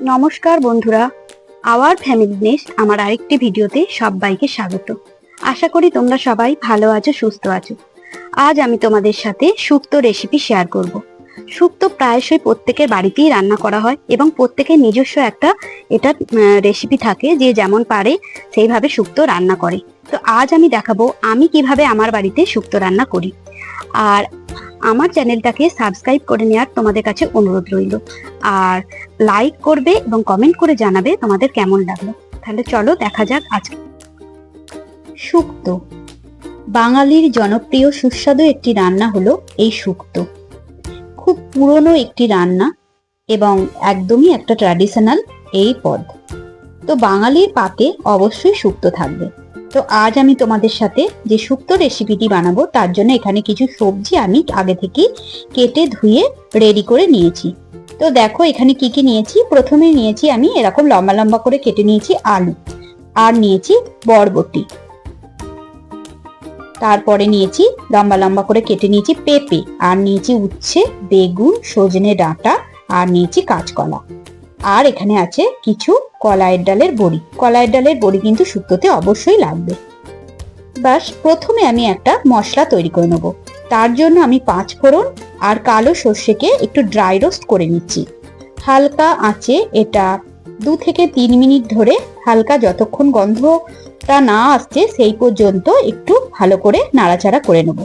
নমস্কার বন্ধুরা, our family nest আমার আরেকটি ভিডিওতে সবাইকে স্বাগত। আশা করি তোমরা সবাই ভালো আছো, সুস্থ আছো। আজ আমি তোমাদের সাথে শুক্তো রেসিপি শেয়ার করব। শুক্তো প্রায়শই প্রত্যেকের বাড়িতেই রান্না করা হয় এবং প্রত্যেকের নিজস্ব একটা এটা রেসিপি থাকে, যে যেমন পারে সেইভাবে শুক্তো রান্না করে। তো আজ আমি দেখাবো আমি কিভাবে আমার বাড়িতে শুক্তো রান্না করি। আর আমার চ্যানেলটাকে সাবস্ক্রাইব করে নেওয়ার তোমাদের কাছে অনুরোধ রইল। আর লাইক করবে এবং কমেন্ট করে জানাবে তোমাদের কেমন লাগলো। তাহলে চলো দেখা যাক আজকে শুক্তো। বাঙালির জনপ্রিয় সুস্বাদু একটি রান্না হলো এই শুক্তো। খুব পুরনো একটি রান্না এবং একদমই একটা ট্র্যাডিশনাল এই পদ। তো বাঙালির পাতে অবশ্যই শুক্তো থাকবে। তো আজ আমি তোমাদের সাথে যে শুক্তো রেসিপিটি বানাবো তার জন্য এখানে কিছু সবজি আমি আগে থেকে কেটে ধুয়ে রেডি করে নিয়েছি। তো দেখো এখানে কি কি নিয়েছি। প্রথমে নিয়েছি আমি এরকম লম্বা লম্বা করে কেটে নিয়েছি আলু, আর নিয়েছি বরবটি, তারপরে নিয়েছি লম্বা লম্বা করে কেটে নিয়েছি পেঁপে, আর নিয়েছি উচ্ছে, বেগুন, সজনে ডাঁটা, আর নিয়েছি কাঁচকলা, আর এখানে আছে কিছু কলাইয়ের ডালের বড়ি। কলাইয়ের ডালের বড়ি কিন্তু শুক্তোতে অবশ্যই লাগবে। বাস প্রথমে আমি একটা মশলা তৈরি করে নেব। তার জন্য আমি 5 ফোড়ন আর কালো সর্ষেকে একটু ড্রাই রোস্ট করে নিচ্ছি। হালকা আঁচে এটা 2 থেকে 3 মিনিট ধরে হালকা, যতক্ষণ গন্ধটা না আসছে সেই পর্যন্ত একটু ভালো করে নাড়াচাড়া করে নেব।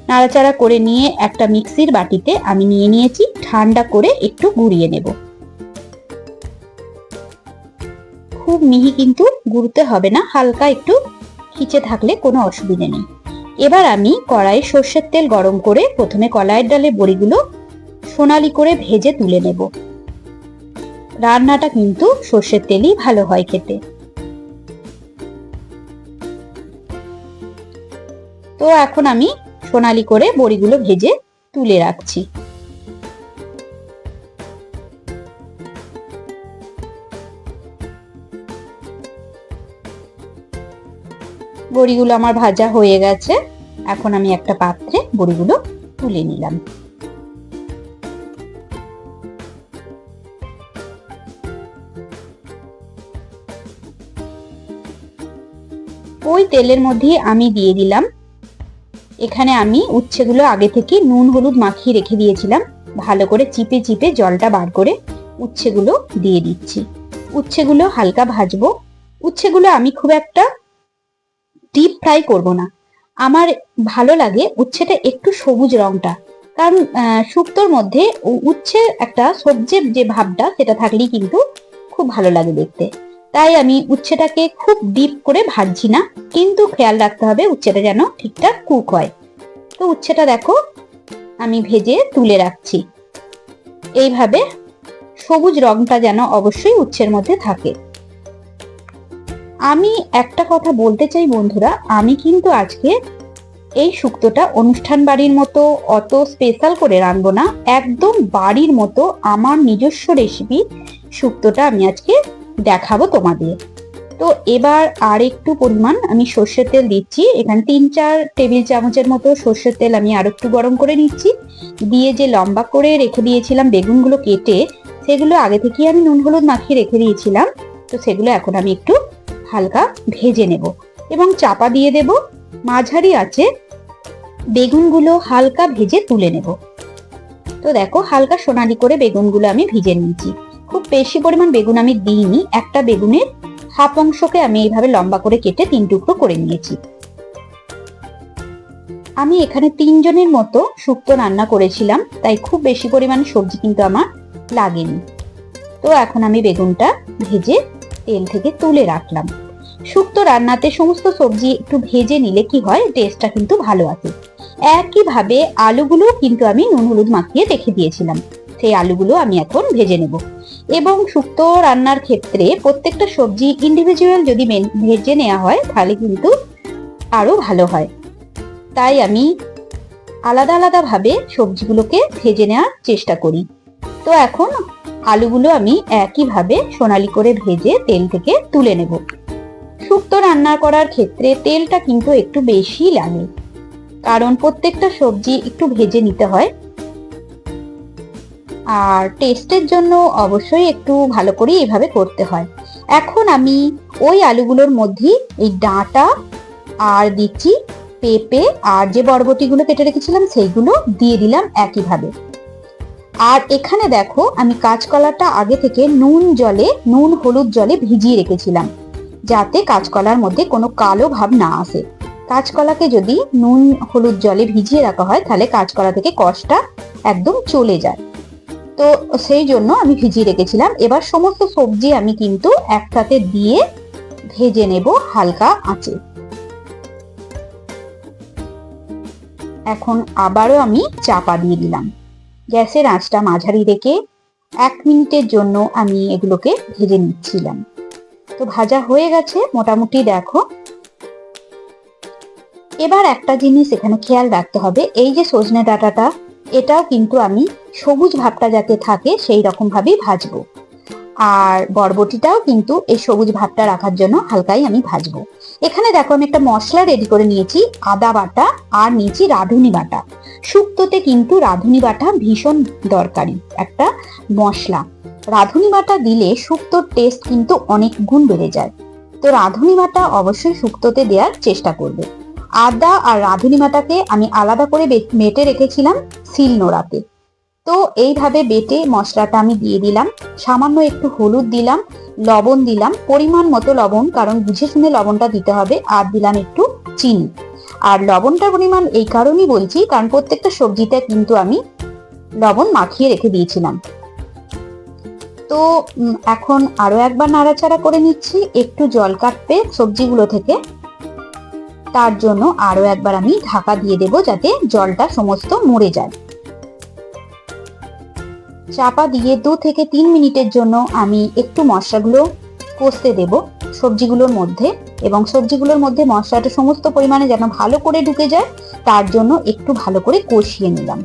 নাড়াচাড়া করে নিয়ে একটা মিক্সির বাটিতে আমি নিয়ে নিয়েছি, ঠান্ডা করে একটু গুঁড়িয়ে নেব। খুব মিহি কিন্তু গুঁড়তে হবে না, হালকা একটু খিচে থাকলে কোনো অসুবিধা নেই। এবার আমি কড়াইয়ে সর্ষের তেল গরম করে প্রথমে কলাইয়ের ডালের বড়িগুলো সোনালি করে ভেজে তুলে নেব। রান্নাটা কিন্তু সর্ষের তেলই ভালো হয় খেতে। তো এখন আমি সোনালি করে বড়িগুলো ভেজে তুলে রাখছি। বড়িগুলো আমার ভাজা হয়ে গেছে। এখন আমি একটা পাত্রে বড়িগুলো তুলে নিলাম। ওই তেলের মধ্যে আমি দিয়ে দিলাম, এখানে আমি উচ্ছেগুলো আগে থেকে নুন হলুদ মাখিয়ে রেখে দিয়েছিলাম। ভালো করে চিপে চিপে জলটা বার করে উচ্ছেগুলো দিয়ে দিচ্ছি। উচ্ছেগুলো হালকা ভাজবো। উচ্ছেগুলো আমি খুব একটা ডিপ ফ্রাই করব না। আমার ভালো লাগে উচ্ছেটা একটু সবুজ রংটা, কারণ শুক্তোর মধ্যে উচ্ছে একটা সবজির যে ভাবটা সেটা থাকলেই কিন্তু খুব ভালো লাগে দেখতে। তাই আমি উচ্ছেটাকে খুব ডিপ করে ভাজছি না, কিন্তু খেয়াল রাখতে হবে উচ্ছেটা যেন ঠিকঠাক কুক হয়। তো উচ্ছেটা দেখো আমি ভেজে তুলে রাখছি। এইভাবে সবুজ রংটা যেন অবশ্যই উচ্ছের মধ্যে থাকে। আমি একটা কথা বলতে চাই বন্ধুরা, আমি কিন্তু আজকে এই শুক্তোটা অনুষ্ঠান বাড়ির মতো অত স্পেশাল করে রাঁধবো না, একদম বাড়ির মতো আমার নিজস্ব রেসিপি শুক্তোটা আমি আজকে দেখাবো তোমাদের। তো এবার আর একটু পরিমাণ আমি সর্ষের তেল দিচ্ছি। এখানে 3-4 টেবিল চামচের মতো সর্ষের তেল আমি আর একটু গরম করে নিচ্ছি। দিয়ে যে লম্বা করে রেখে দিয়েছিলাম বেগুনগুলো কেটে, সেগুলো আগে থেকে আমি নুন হলুদ মাখিয়ে রেখে দিয়েছিলাম। তো সেগুলো এখন আমি একটু হালকা ভেজে নেব এবং চাপা দিয়ে দেব। মাঝারি আছে বেগুনগুলো হালকা ভেজে তুলে নেব। তো দেখো হালকা সোনালি করে বেগুনগুলো আমি ভেজে নিয়েছি। খুব বেশি পরিমাণ বেগুন আমি দিইনি, একটা বেগুনের হাফ অংশকে আমি এইভাবে লম্বা করে কেটে 3 টুকরো করে নিয়েছি। আমি এখানে 3 জনের মতো শুক্তো রান্না করেছিলাম, তাই খুব বেশি পরিমাণ সবজি কিন্তু আমার লাগেনি। তো এখন আমি বেগুনটা ভেজে তেল থেকে তুলে রাখলাম। শুক্তো রান্নাতে সমস্ত সবজি একটু ভেজে নিলে কি হয়, টেস্টটা কিন্তু ভালো আসে। একইভাবে আলুগুলো কিন্তু আমি নুন হলুদ মাখিয়ে রেখে দিয়েছিলাম, সেই আলুগুলো আমি এখন ভেজে নেব। এবং শুক্তো রান্নার ক্ষেত্রে প্রত্যেকটা সবজি ইন্ডিভিজুয়াল যদি ভেজে নেওয়া হয় তাহলে কিন্তু আরো ভালো হয়। তাই আমি আলাদা আলাদা ভাবে সবজিগুলোকে ভেজে নেওয়ার চেষ্টা করি। তো এখন আলুগুলো আমি একইভাবে সোনালি করে ভেজে তেল থেকে তুলে নেব। শুক্তো রান্না করার ক্ষেত্রে তেলটা কিন্তু একটু বেশি লাগে, কারণ প্রত্যেকটা সবজি একটু ভেজে নিতে হয়। আর টেস্টের জন্য অবশ্যই একটু ভালো করে এভাবে করতে হয়। এখন আমি ওই আলুগুলোর মধ্যে এই ডাঁটা আর দিচ্ছি পেঁপে আর যে বরবটিগুলো কেটে রেখেছিলাম সেইগুলো দিয়ে দিলাম একইভাবে। আর এখানে দেখো আমি কাঁচকলাটা আগে থেকে নুন হলুদ জলে ভিজিয়ে রেখেছিলাম, যাতে কাঁচকলার মধ্যে কোনো কালো ভাব না আসে। কাঁচকলাকে যদি নুন হলুদ জলে ভিজিয়ে রাখা হয় তাহলে কাঁচকলা থেকে কষটা একদম চলে যায়। তো সেই জন্য আমি ভিজিয়ে রেখেছিলাম। এবার সমস্ত সবজি আমি কিন্তু একসাথে দিয়ে ভেজে নেব হালকা আঁচে। এখন আবারও আমি চাপা দিয়ে দিলাম। গ্যাসের আঁচটা মাঝারি রেখে 1 মিনিটের জন্য আমি এগুলোকে ভেজে নিচ্ছিলাম। তো ভাজা হয়ে গেছে মোটামুটি, দেখো। এবার একটা জিনিস এখানে খেয়াল রাখতে হবে, এই যে সজনে ডাঁটাটা, এটাও কিন্তু আমি সবুজ ভাবটা যাতে থাকে সেই রকম ভাবেই ভাজবো। আর বরবটিটাও কিন্তু এই সবুজ ভাবটা রাখার জন্য হালকাই আমি ভাজবো। এখানে দেখো আমি একটা মশলা রেডি করে নিয়েছি, আদা বাটা আর নিয়েছি রাঁধুনি বাটা। শুক্তোতে কিন্তু রাঁধুনি বাটা ভীষণ দরকারি একটা মশলা। রাঁধুনি বাটা দিলে শুক্তোর টেস্ট কিন্তু অনেক গুণ বেড়ে যায়। তো রাঁধুনি বাটা অবশ্যই শুক্তোতে দেওয়ার চেষ্টা করবে। আদা আর রাঁধুনি বাটাকে আমি আলাদা করে বেটে রেখেছিলাম শিলনোড়াতে। তো এইভাবে বেটে মশলাটা আমি দিয়ে দিলাম, সামান্য একটু হলুদ দিলাম, লবণ দিলাম পরিমাণ মতো লবণ, কারণ বুঝে শুনে লবণটা দিতে হবে, আর দিলাম একটু চিনি। আর লবণটার পরিমাণ এই কারণেই বলছি কারণ প্রত্যেকটা সবজিতে কিন্তু আমি লবণ মাখিয়ে রেখে দিয়েছিলাম। তো এখন আরো একবার নাড়াচাড়া করে নিচ্ছি, একটু জল কাটবে সবজিগুলো থেকে, তার জন্য আরো একবার আমি ঢাকা দিয়ে দেব যাতে জলটা সমস্ত মরে যায়। চাপা দিয়ে 2 থেকে 3 মিনিটের জন্য আমি একটু মশলাগুলো কষতে দেব সবজিগুলোর মধ্যে, এবং সবজিগুলোর মধ্যে মশলাটা সমস্ত পরিমাণে যেন ভালো করে ঢুকে যায় তার জন্য একটু ভালো করে কষিয়ে নিলাম।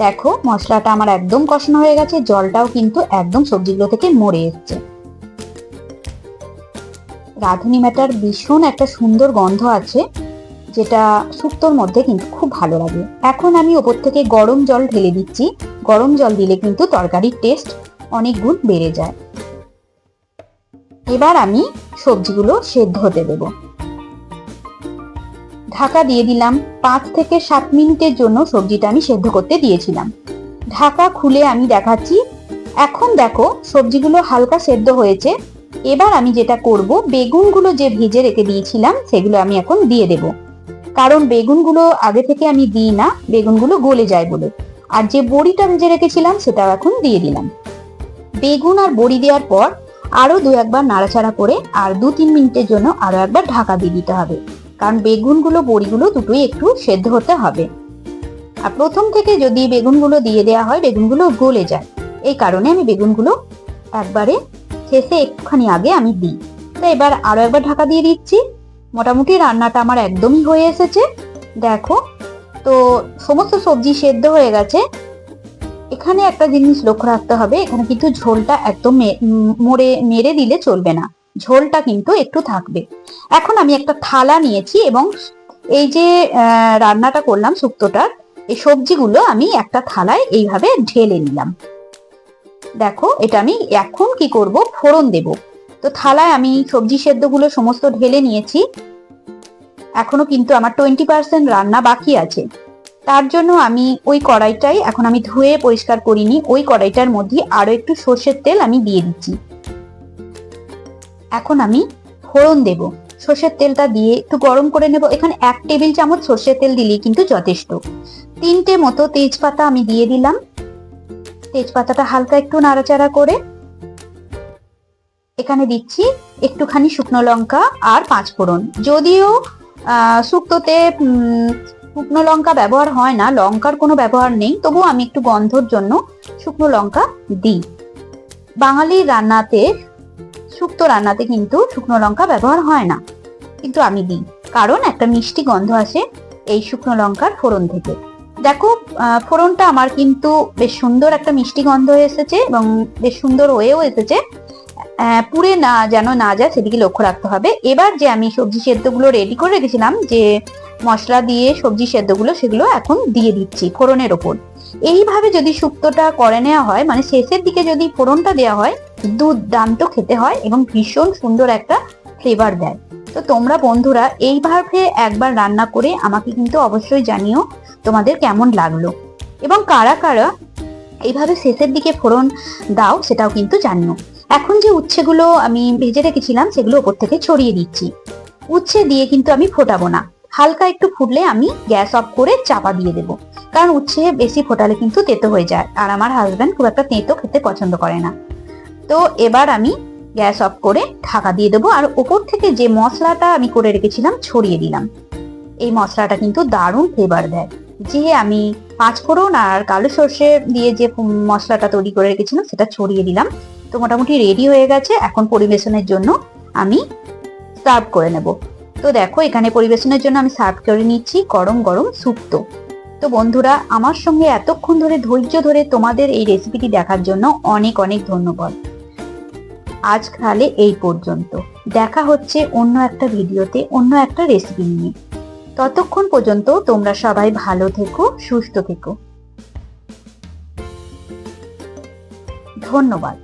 দেখো মশলাটা আমার একদম কষানো হয়ে গেছে, জলটাও কিন্তু একদম সবজিগুলো থেকে মরে এসছে। রাঁধুনি বাটার ভীষণ একটা সুন্দর গন্ধ আছে, যেটা শুক্তোর মধ্যে কিন্তু খুব ভালো লাগে। এখন আমি ওপর থেকে গরম জল ঢেলে দিচ্ছি। গরম জল দিলে কিন্তু তরকারির টেস্ট অনেক গুণ বেড়ে যায়। এবার আমি সবজিগুলো সেদ্ধ হতে দেব। ঢাকা দিয়ে দিলাম। 5 থেকে 7 মিনিটের জন্য সবজিটা আমি সেদ্ধ করতে দিয়েছিলাম। ঢাকা খুলে আমি দেখাচ্ছি। এখন দেখো সবজিগুলো হালকা সেদ্ধ হয়েছে। এবার আমি যেটা করব, বেগুনগুলো যে ভেজে রেখে দিয়েছিলাম সেগুলো আমি এখন দিয়ে দেব, কারণ বেগুনগুলো আগে থেকে আমি দিই না, বেগুনগুলো গলে যায় বলে। আর যে বড়িটা ভেজে রেখেছিলাম সেটাও এখন দিয়ে দিলাম। বেগুন আর বড়ি দেওয়ার পর আরো 2-1 বার নাড়াচাড়া করে আর 2-3 মিনিটের জন্য আরো একবার ঢাকা দিয়ে দিতে হবে, কারণ বেগুনগুলো বড়িগুলো দুটোই একটু সেদ্ধ হতে হবে। আর প্রথম থেকে যদি বেগুনগুলো দিয়ে দেওয়া হয় বেগুনগুলো গলে যায়, এই কারণে আমি বেগুনগুলো একবারে শেষে একটুখানি আগে আমি দিই। তো এবার আরো একবার ঢাকা দিয়ে দিচ্ছি। মোটামুটি রান্নাটা আমার একদমই হয়ে এসেছে, দেখো। তো সমস্ত সবজি সেদ্ধ হয়ে গেছে। এখানে একটা জিনিস লক্ষ্য রাখতে হবে, এখানে কিন্তু ঝোলটা একদম মেরে দিলে চলবে না, ঝোলটা কিন্তু একটু থাকবে। এখন আমি একটা থালা নিয়েছি এবং এই যে রান্নাটা করলাম শুক্তোটার, এই সবজিগুলো আমি একটা থালায় এইভাবে ঢেলে নিলাম। দেখো এটা আমি এখন কি করব, ফোড়ন দেব। তো থালায় আমি সবজি সেদ্ধগুলো সমস্ত ঢেলে নিয়েছি। এখনো কিন্তু আমার 20% রান্না বাকি আছে। তার জন্য আমি ওই কড়াইটাই এখন আমি ধুয়ে পরিষ্কার করিনি, ওই কড়াইটার মধ্যে আরো একটু সর্ষের তেল আমি দিয়ে দিচ্ছি। এখন আমি ফোড়ন দেব। সর্ষের তেলটা দিয়ে একটু গরম করে নেব। এখানে 1 টেবিল চামচ সর্ষের তেল দিলেই কিন্তু যথেষ্ট। 3টে মতো তেজপাতা আমি দিয়ে দিলাম। তেজপাতাটা হালকা একটু নাড়াচাড়া করে এখানে দিচ্ছি একটুখানি শুকনো লঙ্কা আর 5 ফোড়ন। যদিও শুক্তোতে শুকনো লঙ্কা ব্যবহার হয় না, লঙ্কার কোনো ব্যবহার নেই, তবুও আমি একটু গন্ধর জন্য শুকনো লঙ্কা দিই। বাঙালির রান্নাতে, শুক্তো রান্নাতে কিন্তু শুকনো লঙ্কা ব্যবহার হয় না, কিন্তু আমি দিই, কারণ একটা মিষ্টি গন্ধ আসে এই শুকনো লঙ্কার ফোড়ন থেকে। দেখো ফোড়নটা আমার কিন্তু বেশ সুন্দর একটা মিষ্টি গন্ধ এসেছে এবং বেশ সুন্দর হয়েও এসেছে। পুড়ে না যেন না যায় সেদিকে লক্ষ্য রাখতে হবে। এবার যে আমি সবজি সেদ্ধগুলো রেডি করে রেখেছিলাম, যে মশলা দিয়ে সবজি সেদ্ধগুলো, সেগুলো এখন দিয়ে দিচ্ছি ফোড়নের ওপর। এইভাবে যদি শুক্তোটা করে নেওয়া হয়, মানে শেষের দিকে যদি ফোড়নটা দেওয়া হয়, দুর্দান্ত খেতে হয় এবং ভীষণ সুন্দর একটা ফ্লেভার দেয়। তো তোমরা বন্ধুরা এইভাবে একবার রান্না করে আমাকে কিন্তু অবশ্যই জানিও তোমাদের কেমন লাগলো, এবং কারা কারা এইভাবে শেষের দিকে ফোড়ন দাও সেটাও কিন্তু জানিও। এখন যে উচ্ছেগুলো আমি ভেজে রেখেছিলাম সেগুলো ওপর থেকে ছড়িয়ে দিচ্ছি। উচ্ছে দিয়ে কিন্তু আমি ফোটাবো না, হালকা একটু ফুটলে আমি গ্যাস অফ করে চাপা দিয়ে দেবো, কারণ উচ্ছে বেশি ফোটালে কিন্তু তেতো হয়ে যায়, আর আমার হাজবেন্ড খুব একটা তেতো খেতে পছন্দ করে না। তো এবার আমি গ্যাস অফ করে ঢাকা দিয়ে দেবো, আর ওপর থেকে যে মশলাটা আমি করে রেখেছিলাম ছড়িয়ে দিলাম। এই মশলাটা কিন্তু দারুণ ফ্লেভার দেয়। যে আমি পাঁচফোড়ন আর কালো সর্ষে দিয়ে যে মশলাটা তৈরি করে রেখেছিলাম সেটা ছড়িয়ে দিলাম। তো মোটামুটি রেডি হয়ে গেছে, এখন পরিবেশনের জন্য আমি সার্ভ করে নেব। তো দেখো এখানে পরিবেশনের জন্য আমি সার্ভ করে নিচ্ছি গরম গরম শুক্তো। তো বন্ধুরা আমার সঙ্গে এতক্ষণ ধরে ধৈর্য ধরে তোমাদের এই রেসিপিটি দেখার জন্য অনেক অনেক ধন্যবাদ। আজ তাহলে এই পর্যন্ত, দেখা হচ্ছে অন্য একটা ভিডিওতে অন্য একটা রেসিপি নিয়ে। ততক্ষণ পর্যন্ত তোমরা সবাই ভালো থেকো, সুস্থ থেকো। ধন্যবাদ।